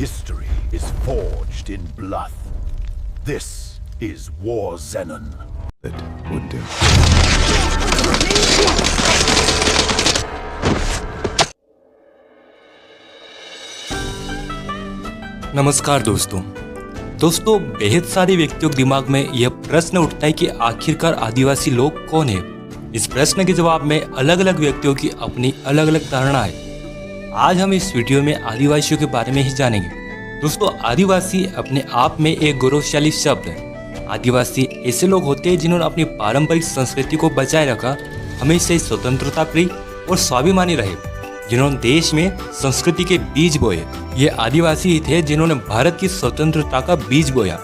History is forged in blood. This is War Zenon. It would do. नमस्कार दोस्तों बेहद सारे व्यक्तियों के दिमाग में यह प्रश्न उठता है कि आखिरकार आदिवासी लोग कौन है। इस प्रश्न के जवाब में अलग अलग व्यक्तियों की अपनी अलग अलग धारणा है। आज हम इस वीडियो में आदिवासियों के बारे में ही जानेंगे। दोस्तों, आदिवासी अपने आप में एक गौरवशाली शब्द है। आदिवासी ऐसे लोग होते हैं जिन्होंने अपनी पारंपरिक संस्कृति को बचाए रखा, हमेशा स्वतंत्रता प्रिय और स्वाभिमानी रहे, जिन्होंने देश में संस्कृति के बीज बोए। ये आदिवासी ही थे जिन्होंने भारत की स्वतंत्रता का बीज बोया।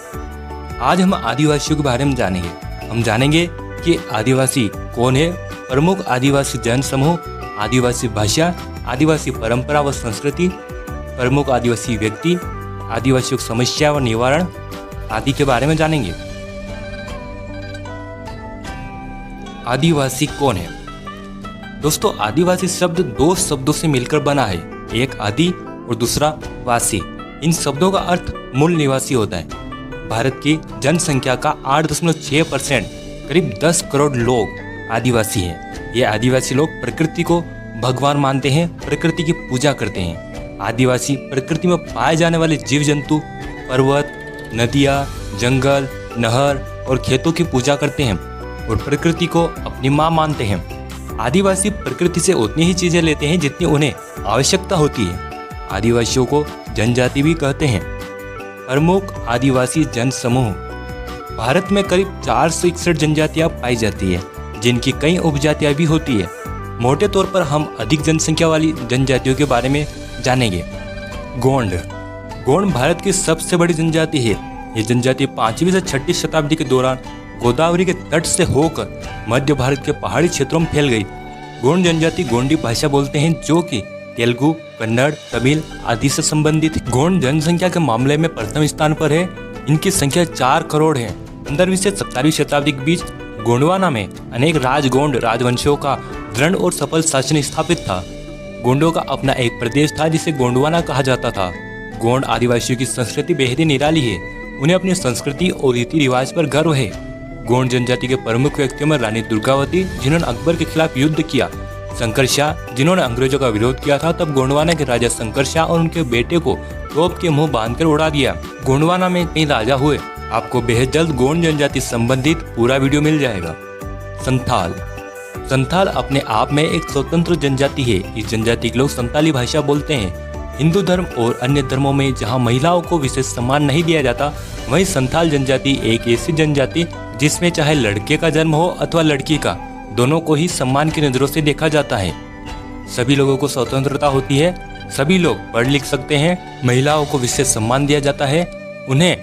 आज हम आदिवासियों के बारे में जानेंगे। हम जानेंगे कि आदिवासी कौन है, प्रमुख आदिवासी जन समूह, आदिवासी भाषा, आदिवासी परंपरा व संस्कृति, प्रमुख आदिवासी व्यक्ति, आदिवासियों की समस्या व निवारण आदि के बारे में जानेंगे। आदिवासी कौन है? दोस्तों, आदिवासी शब्द दो शब्दों से मिलकर बना है, एक आदि और दूसरा वासी। इन शब्दों का अर्थ मूल निवासी होता है। भारत की जनसंख्या का 8.6% करीब 10 करोड़ लोग आदिवासी हैं। ये आदिवासी लोग प्रकृति को भगवान मानते हैं, प्रकृति की पूजा करते हैं। आदिवासी प्रकृति में पाए जाने वाले जीव जंतु, पर्वत, नदियाँ, जंगल, नहर और खेतों की पूजा करते हैं और प्रकृति को अपनी माँ मानते हैं। आदिवासी प्रकृति से उतनी ही चीजें लेते हैं जितनी उन्हें आवश्यकता होती है। आदिवासियों को जनजाति भी कहते हैं। प्रमुख आदिवासी जन समूह। भारत में करीब 461 जनजातियां पाई जाती है, जिनकी कई उपजातियां भी होती है। मोटे तौर पर हम अधिक जनसंख्या वाली जनजातियों के बारे में जानेंगे। गोंड भारत की सबसे बड़ी जनजाति है। ये जनजाति 5वीं से 6वीं शताब्दी के दौरान गोदावरी के तट से होकर मध्य भारत के पहाड़ी क्षेत्रों में फैल गई। गोंड जनजाति गोंडी भाषा बोलते हैं, जो कि तेलुगु, कन्नड़, तमिल आदि से संबंधित है। गोंड जनसंख्या के मामले में प्रथम स्थान पर है। इनकी संख्या 4 करोड़ है। 15वीं से 17वीं शताब्दी के बीच गोंडवाना में अनेक राजगोंड राजवंशों का दृढ़ और सफल शासन स्थापित था। गोंडों का अपना एक प्रदेश था जिसे गोंडवाना कहा जाता था। गोंड आदिवासियों की संस्कृति बेहद निराली है। उन्हें अपनी संस्कृति और रीति रिवाज पर गर्व है। गोंड जनजाति के प्रमुख व्यक्तियों में रानी दुर्गावती, जिन्होंने अकबर के खिलाफ युद्ध किया, शंकर शाह, जिन्होंने अंग्रेजों का विरोध किया था, तब गोंडवाना के राजा शंकर शाह और उनके बेटे को तोप के मुंह बांधकर उड़ा दिया। गोंडवाना में कई राजा हुए। आपको बेहद जल्द गोंड जनजाति संबंधित पूरा वीडियो मिल जाएगा। संथाल अपने आप में एक स्वतंत्र जनजाति है। इस जनजाति के लोग संताली भाषा बोलते हैं। हिंदू धर्म और अन्य धर्मों में जहां महिलाओं को विशेष सम्मान नहीं दिया जाता, वहीं संथाल जनजाति एक ऐसी जनजाति जिसमें चाहे लड़के का जन्म हो अथवा लड़की का, दोनों को ही सम्मान की नजरों से देखा जाता है। सभी लोगों को स्वतंत्रता होती है। सभी लोग पढ़ लिख सकते हैं। महिलाओं को विशेष सम्मान दिया जाता है। उन्हें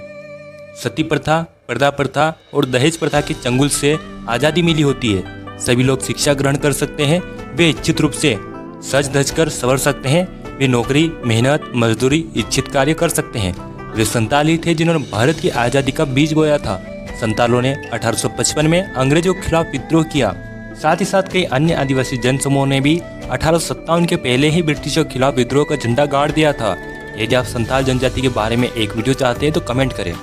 सती प्रथा, पर्दा प्रथा और दहेज प्रथा के चंगुल से आज़ादी मिली होती है। सभी लोग शिक्षा ग्रहण कर सकते हैं। वे इच्छित रूप से सज धज कर संवर सकते हैं। वे नौकरी, मेहनत, मजदूरी, इच्छित कार्य कर सकते हैं। वे संताल ही थे जिन्होंने भारत की आज़ादी का बीज बोया था। संतालों ने 1855 में अंग्रेजों के खिलाफ विद्रोह किया। साथ ही साथ कई अन्य आदिवासी जन समूहों ने भी 1857 के पहले ही ब्रिटिशों के खिलाफ विद्रोह का झंडा गाड़ दिया था। यदि आप संताल जनजाति के बारे में एक वीडियो चाहते हैं तो कमेंट करें।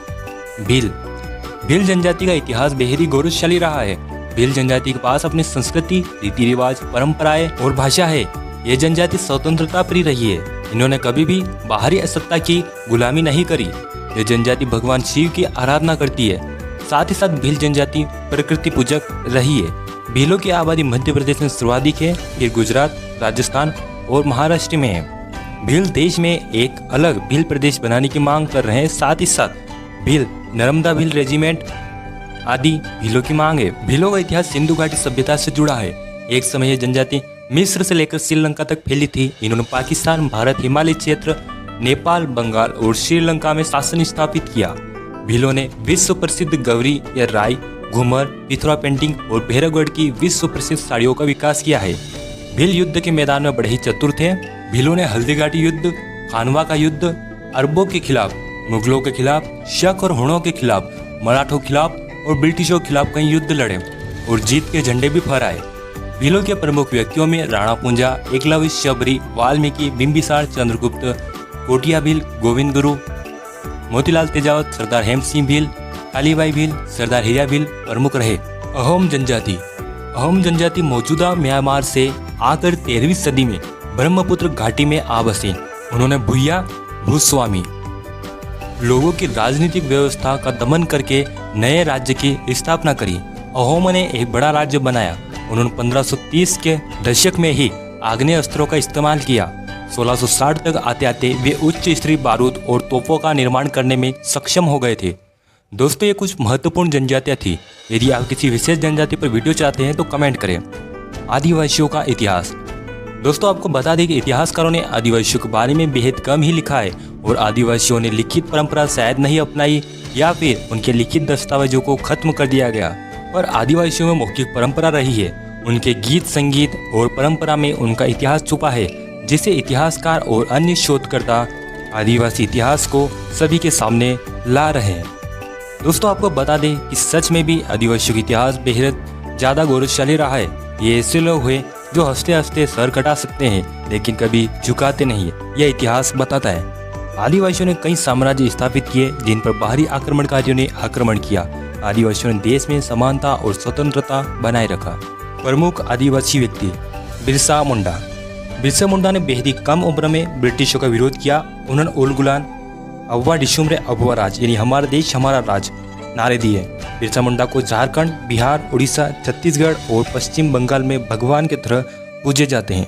भील जनजाति का इतिहास बेहद ही गौरवशाली रहा है। भील जनजाति के पास अपनी संस्कृति, रीति रिवाज, परंपराएं और भाषा है। ये जनजाति स्वतंत्रता प्रिय रही है। इन्होंने कभी भी बाहरी सत्ता की गुलामी नहीं करी। ये जनजाति भगवान शिव की आराधना करती है। साथ ही साथ भील जनजाति प्रकृति पूजक रही है। भीलों की आबादी मध्य प्रदेश में सर्वाधिक है, फिर गुजरात, राजस्थान और महाराष्ट्र में है। भील देश में एक अलग भील प्रदेश बनाने की मांग कर रहे हैं। साथ ही साथ भील, नर्मदा भील रेजिमेंट आदि भीलों की मांग है। भीलों का इतिहास सिंधु घाटी सभ्यता से जुड़ा है। एक समय यह जनजाति मिस्र से लेकर श्रीलंका तक फैली थी। इन्होंने पाकिस्तान, भारत, हिमालय क्षेत्र, नेपाल, बंगाल और श्रीलंका में शासन स्थापित किया। भीलों ने विश्व प्रसिद्ध गवरी या राई, घूमर, पिथौरा पेंटिंग और भैरवगढ़ की विश्व प्रसिद्ध साड़ियों का विकास किया है। भील युद्ध के मैदान में बड़े ही चतुर थे। भीलों ने हल्दी घाटी युद्ध, खानवा का युद्ध, अरबों के खिलाफ, मुगलों के खिलाफ, शक और हुणों के खिलाफ, मराठों के खिलाफ और ब्रिटिशों के खिलाफ कई युद्ध लड़े और जीत के झंडे भी फहराए। भीलों के प्रमुख व्यक्तियों में राणा पूंजा, एकलव्य, शबरी, वाल्मीकि, बिंबिसार, चंद्रगुप्त, कोटिया भील गोविंद गुरु, मोतीलाल तेजावत, सरदार हेम सिंह भील, कालीबाई भील, सरदार हीरा भील प्रमुख रहे। अहोम जनजाति मौजूदा म्यांमार से आकर 13वीं सदी में ब्रह्मपुत्र घाटी में आ बसे। उन्होंने भूया भूस्वामी लोगों की राजनीतिक व्यवस्था का दमन करके नए राज्य की स्थापना करी। अहोमों ने एक बड़ा राज्य बनाया। उन्होंने 1530 के दशक में ही आग्नेय अस्त्रों का इस्तेमाल किया। 1660 तक आते आते वे उच्च स्तरीय बारूद और तोपों का निर्माण करने में सक्षम हो गए थे। दोस्तों, ये कुछ महत्वपूर्ण जनजातियाँ थी। यदि आप किसी विशेष जनजाति पर वीडियो चाहते हैं तो कमेंट करें। आदिवासियों का इतिहास। दोस्तों, आपको बता दें कि इतिहासकारों ने आदिवासियों के बारे में बेहद कम ही लिखा है और आदिवासियों ने लिखित परंपरा शायद नहीं अपनाई या फिर उनके लिखित दस्तावेजों को खत्म कर दिया गया। पर आदिवासियों में मौखिक परंपरा रही है। उनके गीत, संगीत और परंपरा में उनका इतिहास छुपा है, जिसे इतिहासकार और अन्य शोधकर्ता आदिवासी इतिहास को सभी के सामने ला रहे हैं। दोस्तों, आपको बता दें कि सच में भी आदिवासियों का इतिहास बेहद ज़्यादा गौरवशाली रहा है। ये ऐसे लोग हुए जो हंसते हंसते सर कटा सकते हैं लेकिन कभी झुकाते नहीं है, यह इतिहास बताता है। आदिवासियों ने कई साम्राज्य स्थापित किए जिन पर बाहरी आक्रमणकारियों ने आक्रमण किया। आदिवासियों ने देश में समानता और स्वतंत्रता बनाए रखा। प्रमुख आदिवासी व्यक्ति बिरसा मुंडा ने बेहद ही कम उम्र में ब्रिटिशों का विरोध किया। उन्होंने उल गुलान अव्वा डिशुमरे अव्वा राज यानी हमारा देश हमारा राज नारे दिए। बिरसा मुंडा को झारखंड, बिहार, उड़ीसा, छत्तीसगढ़ और पश्चिम बंगाल में भगवान की तरह पूजे जाते हैं।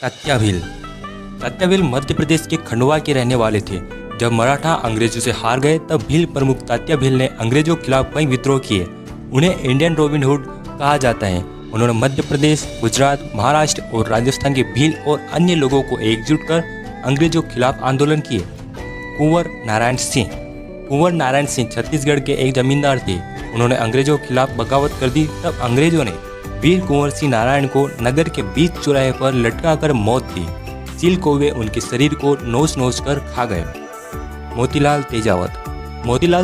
तात्या भील मध्य प्रदेश के खंडवा के रहने वाले थे। जब मराठा अंग्रेजों से हार गए तब भील प्रमुख तात्या भील ने अंग्रेजों के खिलाफ कई विद्रोह किए। उन्हें इंडियन रॉबिन हुड कहा जाता है। उन्होंने मध्य प्रदेश, गुजरात, महाराष्ट्र और राजस्थान के भील और अन्य लोगों को एकजुट कर अंग्रेजों के खिलाफ आंदोलन किए। कुंवर नारायण सिंह छत्तीसगढ़ के एक जमींदार थे। उन्होंने अंग्रेजों के खिलाफ बगावत कर दी। तब अंग्रेजों ने वीर कुंवर सिंह नारायण को नगर के बीच चौराहे पर लटका कर मौत दी। चील कौवे उनके शरीर को नोच कर खा गए। मोतीलाल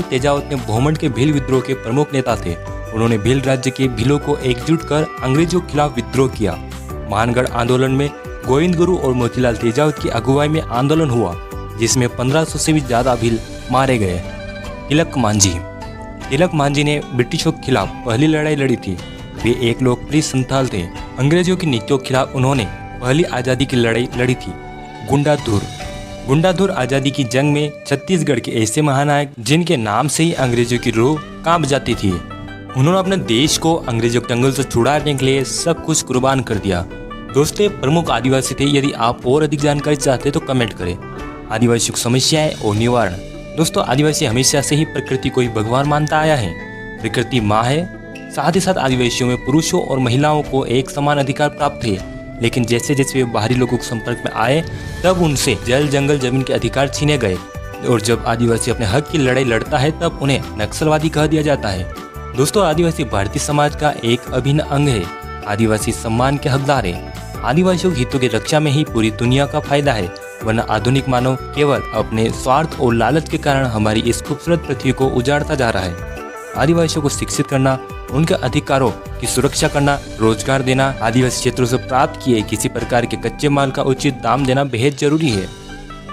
तेजावत ने भोमंड के भील विद्रोह के प्रमुख नेता थे। उन्होंने भील राज्य के भीलों को एकजुट कर अंग्रेजों के खिलाफ विद्रोह किया। मानगढ़ आंदोलन में गोविंद गुरु और मोतीलाल तेजावत की अगुवाई में आंदोलन हुआ, जिसमें 1500 से भी ज्यादा भील मारे गए। तिलक मांझी ने ब्रिटिशों के खिलाफ पहली लड़ाई लड़ी थी। वे एक लोकप्रिय संथाल थे। अंग्रेजों की नीतियों के खिलाफ उन्होंने पहली आज़ादी की लड़ाई लड़ी थी। गुंडाधुर आज़ादी की जंग में छत्तीसगढ़ के ऐसे महानायक जिनके नाम से ही अंग्रेजों की रूह कांप जाती थी। उन्होंने अपने देश को अंग्रेजों के चंगुल से छुड़ाने के लिए सब कुछ कुर्बान कर दिया। दोस्तों, प्रमुख आदिवासी थे। यदि आप और अधिक जानकारी चाहते हैं तो कमेंट करें। आदिवासियों की समस्याएं और निवारण। दोस्तों, आदिवासी हमेशा से ही प्रकृति को ही भगवान मानता आया है। प्रकृति माँ है। साथ ही साथ आदिवासियों में पुरुषों और महिलाओं को एक समान अधिकार प्राप्त थे। लेकिन जैसे जैसे वे बाहरी लोगों के संपर्क में आए तब उनसे जल, जंगल, जमीन के अधिकार छीने गए। और जब आदिवासी अपने हक की लड़ाई लड़ता है तब उन्हें नक्सलवादी कह दिया जाता है। दोस्तों, आदिवासी भारतीय समाज का एक अभिन्न अंग है। आदिवासी सम्मान के हकदार है। आदिवासियों के हितों की रक्षा में ही पूरी दुनिया का फायदा है, वरना आधुनिक मानव केवल अपने स्वार्थ और लालच के कारण हमारी इस खूबसूरत पृथ्वी को उजाड़ता जा रहा है। आदिवासियों को शिक्षित करना, उनके अधिकारों की सुरक्षा करना, रोजगार देना, आदिवासी क्षेत्रों से प्राप्त किए किसी प्रकार के कच्चे माल का उचित दाम देना बेहद जरूरी है।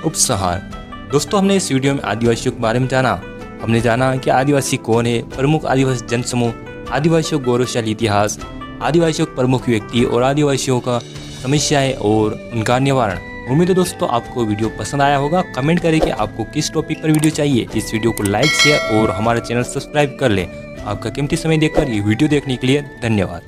उपसंहार। दोस्तों, हमने इस वीडियो में आदिवासियों के बारे में जाना। हमने जाना कि आदिवासी कौन है, प्रमुख आदिवासी जनसमूह, आदिवासियों का गौरवशाली इतिहास, आदिवासियों के प्रमुख व्यक्ति और आदिवासियों का समस्याएं और उनका निवारण। उम्मीद है दोस्तों आपको वीडियो पसंद आया होगा। कमेंट करें कि आपको किस टॉपिक पर वीडियो चाहिए। इस वीडियो को लाइक, शेयर और हमारा चैनल सब्सक्राइब कर लें। आपका कीमती समय देकर ये वीडियो देखने के लिए धन्यवाद।